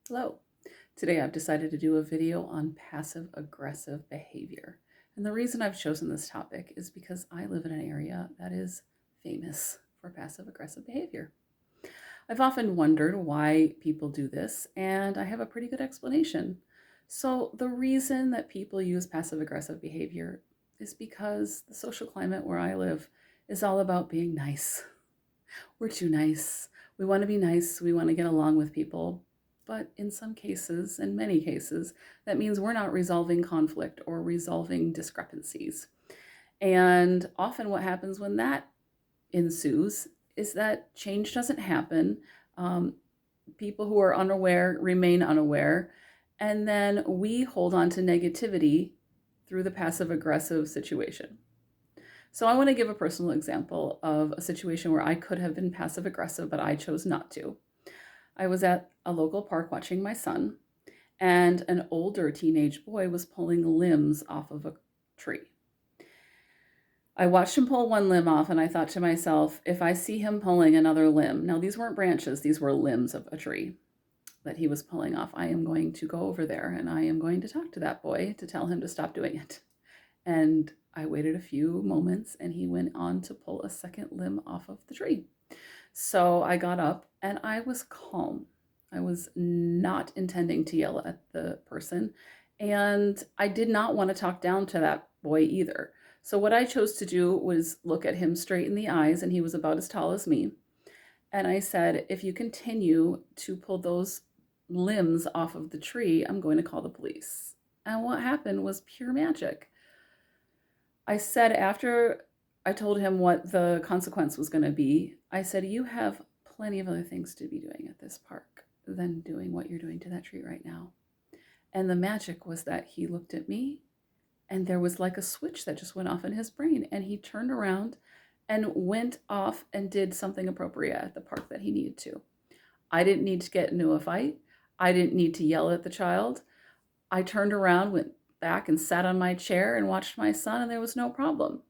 Hello. Today I've decided to do a video on passive aggressive behavior. And the reason I've chosen this topic is because I live in an area that is famous for passive aggressive behavior. I've often wondered why people do this, and I have a pretty good explanation. So, the reason that people use passive aggressive behavior is because the social climate where I live is all about being nice. We're too nice. We want to be nice. We want to get along with people. But in some cases, in many cases, that means we're not resolving conflict or resolving discrepancies. And often, what happens when that ensues is that change doesn't happen. Um, People who are unaware remain unaware. And then we hold on to negativity through the passive aggressive situation. So I want to give a personal example of a situation where I could have been passive aggressive, but I chose not to. I was at a local park watching my son, and an older teenage boy was pulling limbs off of a tree. I watched him pull one limb off, and I thought to myself, if I see him pulling another limb, now these weren't branches, these were limbs of a tree that he was pulling off, I am going to go over there and I am going to talk to that boy to tell him to stop doing it. And I waited a few moments and he went on to pull a second limb off of the tree. So I got up and I was calm. I was not intending to yell at the person. And I did not want to talk down to that boy either. So what I chose to do was look at him straight in the eyes, and he was about as tall as me. And I said, if you continue to pull those limbs off of the tree, I'm going to call the police. And what happened was pure magic. I said, after I told him what the consequence was going to be, I said, you have plenty of other things to be doing at this park than doing what you're doing to that tree right now. And the magic was that he looked at me and there was like a switch that just went off in his brain. And he turned around and went off and did something appropriate at the park that he needed to. I didn't need to get into a fight. I didn't need to yell at the child. I turned around, went back and sat on my chair and watched my son, and there was no problem.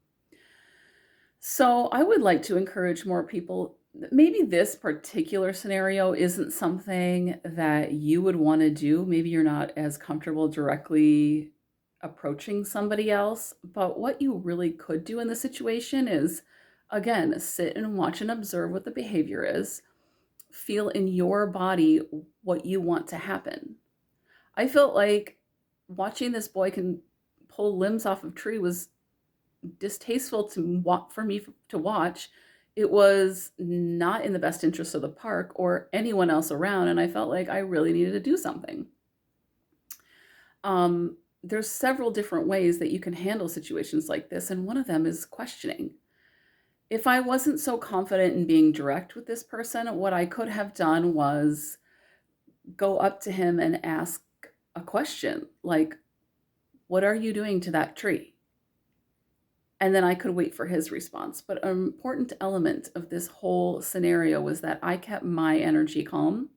So I would like to encourage more people. Maybe this particular scenario isn't something that you would want to do. Maybe you're not as comfortable directly approaching somebody else. But what you really could do in the situation is, again, sit and watch and observe what the behavior is. Feel in your body what you want to happen. I felt like watching this boy can pull limbs off of tree was distasteful for me to watch. It was not in the best interest of the park or anyone else around, and I felt like I really needed to do something. There's several different ways that you can handle situations like this, and one of them is questioning. If I wasn't so confident in being direct with this person, what I could have done was go up to him and ask a question like, what are you doing to that tree? And then I could wait for his response. But an important element of this whole scenario was that I kept my energy calm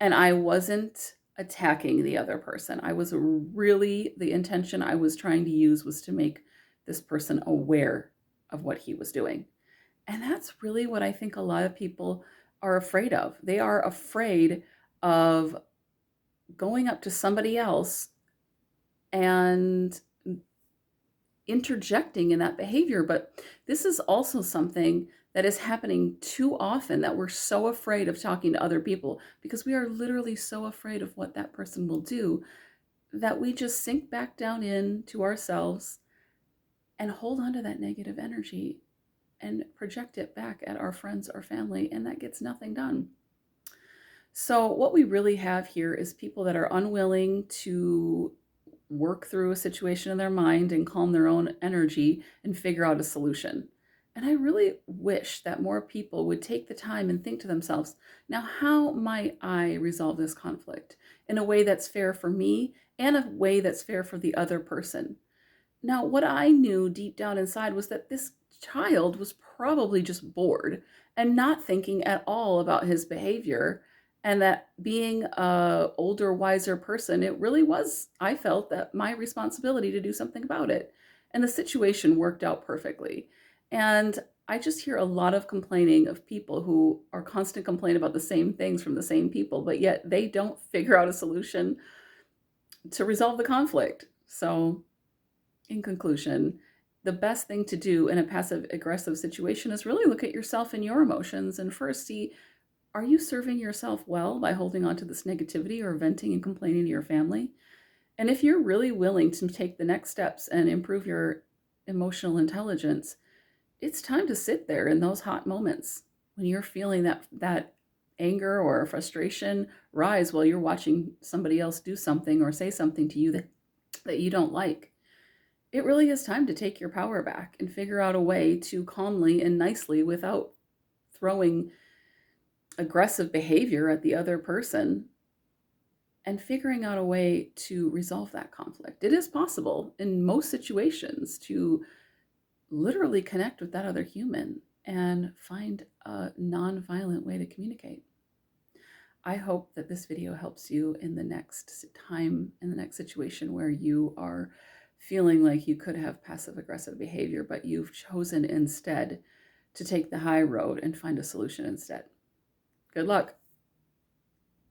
and I wasn't attacking the other person. The intention I was trying to use was to make this person aware of what he was doing. And that's really what I think a lot of people are afraid of. They are afraid of going up to somebody else and interjecting in that behavior. But this is also something that is happening too often, that we're so afraid of talking to other people because we are literally so afraid of what that person will do that we just sink back down into ourselves and hold on to that negative energy and project it back at our friends or family, and that gets nothing done. So, what we really have here is people that are unwilling to work through a situation in their mind and calm their own energy and figure out a solution. And I really wish that more people would take the time and think to themselves, now, how might I resolve this conflict in a way that's fair for me and a way that's fair for the other person? Now, what I knew deep down inside was that this child was probably just bored and not thinking at all about his behavior. And that being a older, wiser person, it really was, I felt, that my responsibility to do something about it. And the situation worked out perfectly. And I just hear a lot of complaining of people who are constant complaining about the same things from the same people, but yet they don't figure out a solution to resolve the conflict. So, in conclusion, the best thing to do in a passive aggressive situation is really look at yourself and your emotions and first see, are you serving yourself well by holding on to this negativity or venting and complaining to your family? And if you're really willing to take the next steps and improve your emotional intelligence, it's time to sit there in those hot moments when you're feeling that anger or frustration rise while you're watching somebody else do something or say something to you that you don't like. It really is time to take your power back and figure out a way to calmly and nicely, without throwing aggressive behavior at the other person, and figuring out a way to resolve that conflict. It is possible in most situations to literally connect with that other human and find a non-violent way to communicate. I hope that this video helps you in the next time, in the next situation where you are feeling like you could have passive aggressive behavior, but you've chosen instead to take the high road and find a solution instead. Good luck.